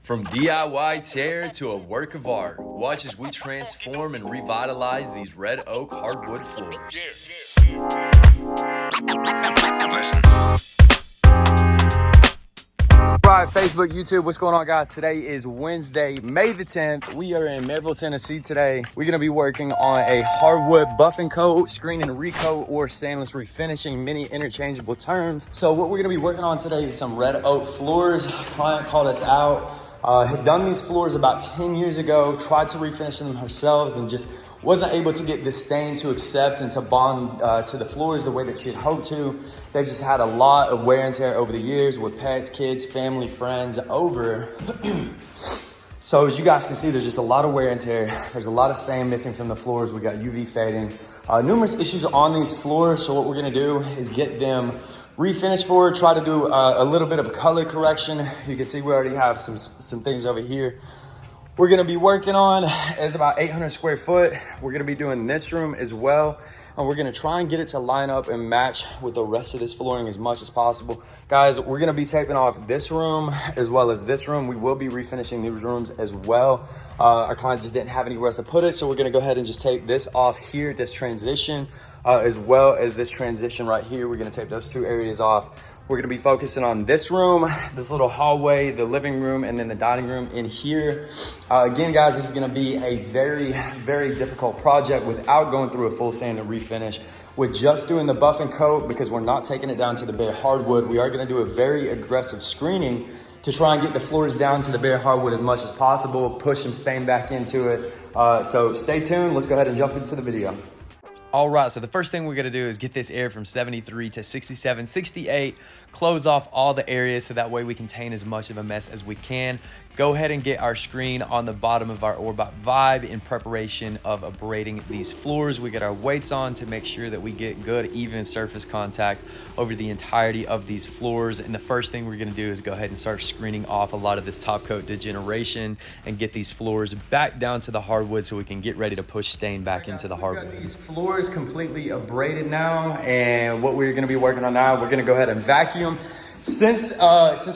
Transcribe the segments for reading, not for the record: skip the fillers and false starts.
From DIY tear to a work of art, watch as we transform and revitalize these red oak hardwood floors. Right, Facebook, YouTube, what's going on, guys? Today is Wednesday, May the 10th. We are in Memphis, Tennessee today. We're going to be working on a hardwood buff and coat, screen and recoat, or stainless refinishing, many interchangeable terms. So what we're going to be working on today is some red oak floors. Client called us out. Had done these floors about 10 years ago, tried to refinish them ourselves and just wasn't able to get this stain to accept and to bond to the floors the way that she had hoped to. They've just had a lot of wear and tear over the years with pets, kids, family, friends over. So as you guys can see, there's just a lot of wear and tear. There's a lot of stain missing from the floors. We got UV fading, numerous issues on these floors. So what we're gonna do is get them refinish forward, try to do a little bit of a color correction. You can see we already have some things over here we're gonna be working on. Is about 800 square foot. We're gonna be doing this room as well. And we're gonna try and get it to line up and match with the rest of this flooring as much as possible. Guys, we're gonna be taping off this room as well as this room. We will be refinishing these rooms as well. Our client just didn't have anywhere else to put it. So we're gonna go ahead and just tape this off here, this transition, as well as this transition right here. We're gonna tape those two areas off. We're gonna be focusing on this room, this little hallway, the living room, and then the dining room in here. Again, guys, this is gonna be a very, very difficult project without going through a full sand and refinish. With just doing the buff and coat, because we're not taking it down to the bare hardwood, we are gonna do a very aggressive screening to try and get the floors down to the bare hardwood as much as possible, push some stain back into it. So stay tuned, let's go ahead and jump into the video. All right, so the first thing we're gonna do is get this air from 73 to 67, 68, close off all the areas so that way we contain as much of a mess as we can. Go ahead and get our screen on the bottom of our Uppbeat Vibe in preparation of abrading these floors. We get our weights on to make sure that we get good, even surface contact over the entirety of these floors. And the first thing we're gonna do is go ahead and start screening off a lot of this top coat degeneration and get these floors back down to the hardwood so we can get ready to push stain back into the hardwood. We've got these floors completely abraded now, and what we're gonna be working on now, we're gonna go ahead and vacuum. Since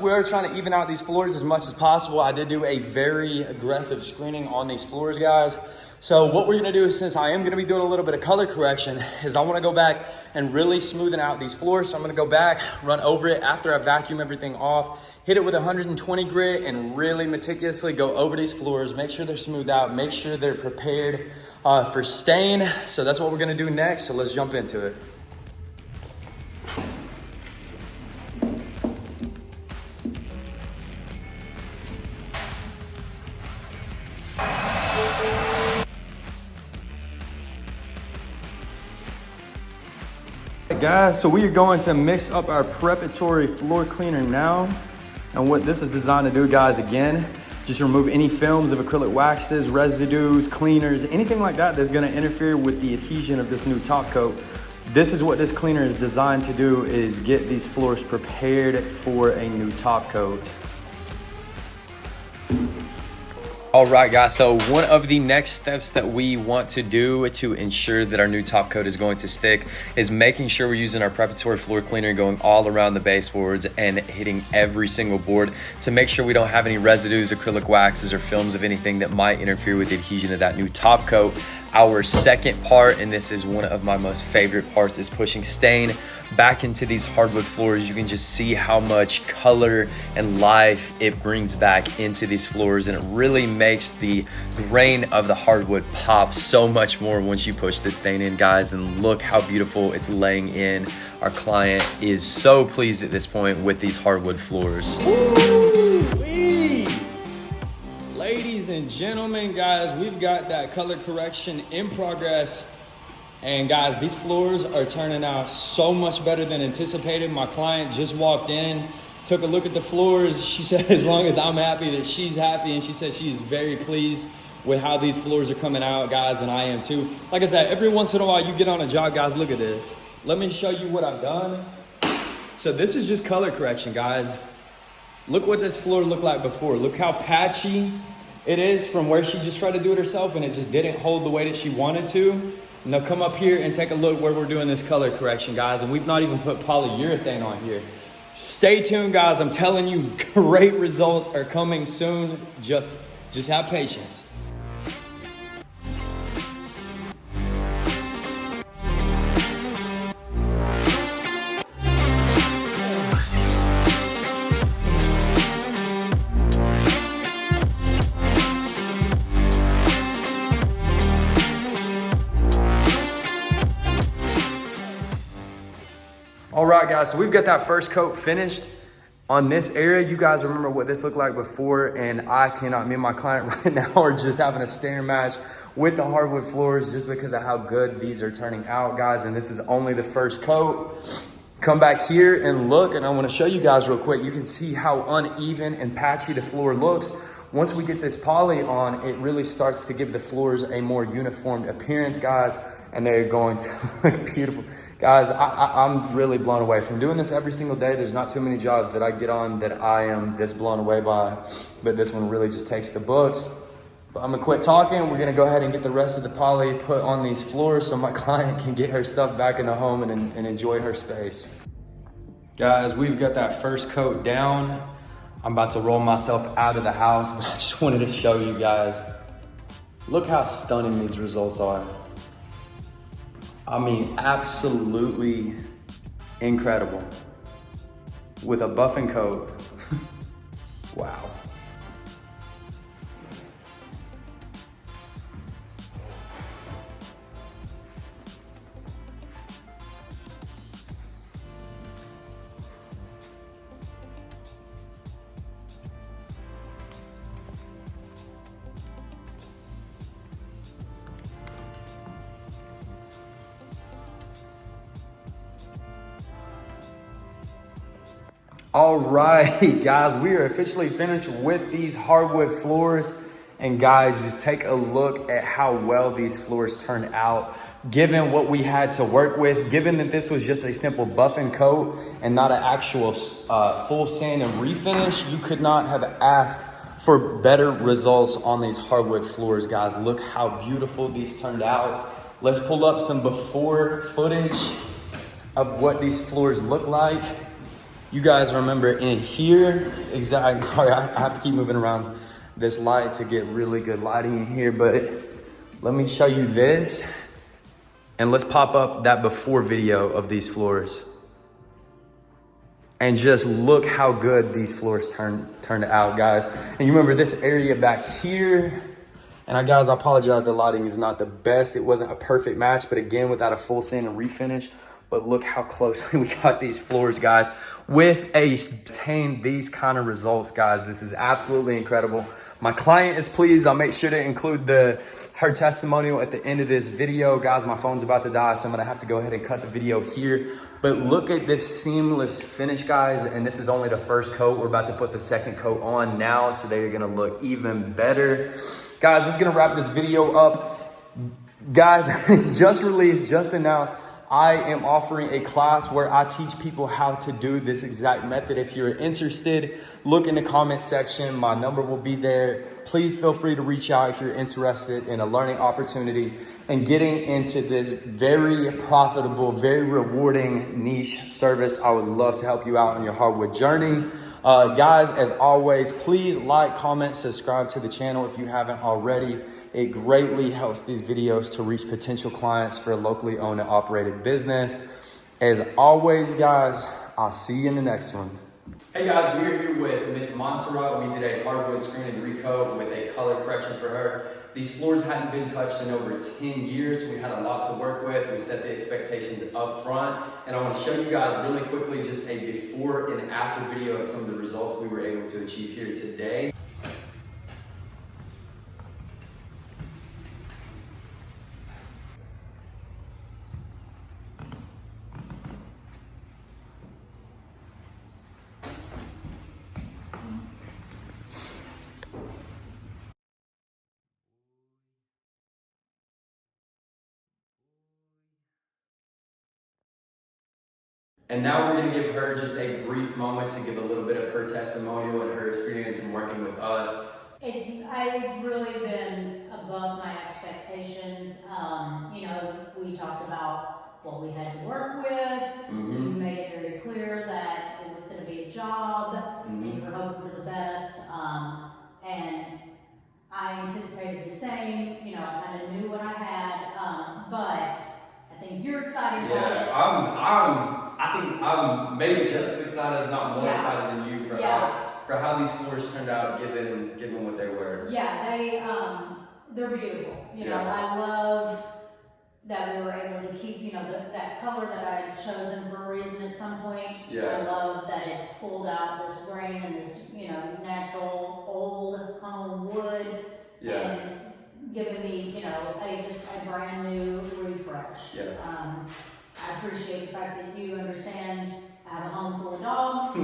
we are trying to even out these floors as much as possible, I did do a very aggressive screening on these floors, guys. So what we're gonna do, since I am gonna be doing a little bit of color correction, is I wanna go back and really smoothen out these floors. So I'm gonna go back, run over it after I vacuum everything off, hit it with 120 grit, and really meticulously go over these floors, make sure they're smoothed out, make sure they're prepared for stain. So that's what we're gonna do next, so let's jump into it. Guys, so we are going to mix up our preparatory floor cleaner now. And what this is designed to do, guys, again, just remove any films of acrylic waxes, residues, cleaners, anything like that that's gonna interfere with the adhesion of this new top coat. This is what this cleaner is designed to do, is get these floors prepared for a new top coat. All right, guys, so one of the next steps that we want to do to ensure that our new top coat is going to stick is making sure we're using our preparatory floor cleaner, going all around the baseboards and hitting every single board to make sure we don't have any residues, acrylic waxes, or films of anything that might interfere with the adhesion of that new top coat. Our second part, and this is one of my most favorite parts, is pushing stain back into these hardwood floors. You can just see how much color and life it brings back into these floors, and it really makes the grain of the hardwood pop so much more once you push this stain in, guys. And look how beautiful it's laying in. Our client is so pleased at this point with these hardwood floors. Woo-wee! Ladies and gentlemen, guys, we've got that color correction in progress. And guys, these floors are turning out so much better than anticipated. My client just walked in, took a look at the floors. She said, as long as I'm happy, that she's happy. And she said she is very pleased with how these floors are coming out, guys, and I am too. Like I said, every once in a while you get on a job, guys, look at this. Let me show you what I've done. So this is just color correction, guys. Look what this floor looked like before. Look how patchy it is from where she just tried to do it herself, and it just didn't hold the way that she wanted to. Now come up here and take a look where we're doing this color correction, guys, and we've not even put polyurethane on here. Stay tuned, guys. I'm telling you, great results are coming soon. Just have patience. All right, guys, so we've got that first coat finished on this area. You guys remember what this looked like before, and I cannot, me and my client right now are just having a stare match with the hardwood floors just because of how good these are turning out, guys. And this is only the first coat. Come back here and look, and I want to show you guys real quick. You can see how uneven and patchy the floor looks. Once we get this poly on, it really starts to give the floors a more uniform appearance, guys, and they're going to look beautiful. Guys, I'm really blown away. From doing this every single day, there's not too many jobs that I get on that I am this blown away by, but this one really just takes the books. But I'm gonna quit talking. We're gonna go ahead and get the rest of the poly put on these floors so my client can get her stuff back in the home and enjoy her space. Guys, we've got that first coat down. I'm about to roll myself out of the house, but I just wanted to show you guys. Look how stunning these results are. I mean, absolutely incredible. With a buffing coat. Wow. All right, guys, we are officially finished with these hardwood floors. And guys, just take a look at how well these floors turned out, given what we had to work with, given that this was just a simple buff and coat and not an actual full sand and refinish. You could not have asked for better results on these hardwood floors, guys. Look how beautiful these turned out. Let's pull up some before footage of what these floors look like. You guys remember in here, exactly, sorry, I have to keep moving around this light to get really good lighting in here, but let me show you this. And let's pop up that before video of these floors. And just look how good these floors turned out, guys. And you remember this area back here. And guys, I apologize, the lighting is not the best. It wasn't a perfect match, but again, without a full sand and refinish. But look how closely we got these floors, guys. With these kind of results, guys, this is absolutely incredible. My client is pleased. I'll make sure to include her testimonial at the end of this video. Guys, my phone's about to die, so I'm gonna have to go ahead and cut the video here. But look at this seamless finish, guys. And this is only the first coat. We're about to put the second coat on now, so they're gonna look even better. Guys, that's gonna wrap this video up. Guys, just released, just announced, I am offering a class where I teach people how to do this exact method. If you're interested, look in the comment section. My number will be there. Please feel free to reach out if you're interested in a learning opportunity and getting into this very profitable, very rewarding niche service. I would love to help you out on your hardwood journey. Guys, as always, please like, comment, subscribe to the channel if you haven't already. It greatly helps these videos to reach potential clients for a locally owned and operated business. As always, guys, I'll see you in the next one. Hey guys, we're here with Miss Montserrat. We did a hardwood screen and recoat with a color correction for her. These floors hadn't been touched in over 10 years, so we had a lot to work with. We set the expectations up front, and I want to show you guys really quickly just a before and after video of some of the results we were able to achieve here today. And now we're going to give her just a brief moment to give a little bit of her testimonial and her experience in working with us. It's really been above my expectations. You know, we talked about what we had to work with. You made it very clear that it was going to be a job, and you were hoping for the best, and I anticipated the same. You know, I kind of knew what I had, but I think you're excited about it. I think I'm maybe just as excited, if not more excited than you for how these floors turned out, given what they were. Yeah, they're beautiful. You know, I love that we were able to keep, you know, that color that I had chosen for a reason at some point. Yeah. I love that it's pulled out this grain and this, you know, natural old home wood. Yeah. And giving me, you know, a brand new refresh. Yeah. I appreciate the fact that you understand I have a home full of dogs.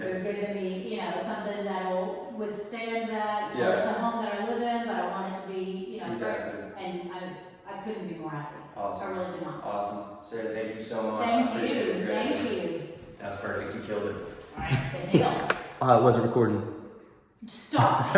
They're giving me, you know, something that'll withstand that. You know, it's a home that I live in, but I want it to be, you know, and I couldn't be more happy. Awesome. I really could not. Awesome. Sarah, thank you so much. Thank I appreciate you. it. Thank you. That was perfect. You killed it. All right, good deal. It wasn't recording. Stop.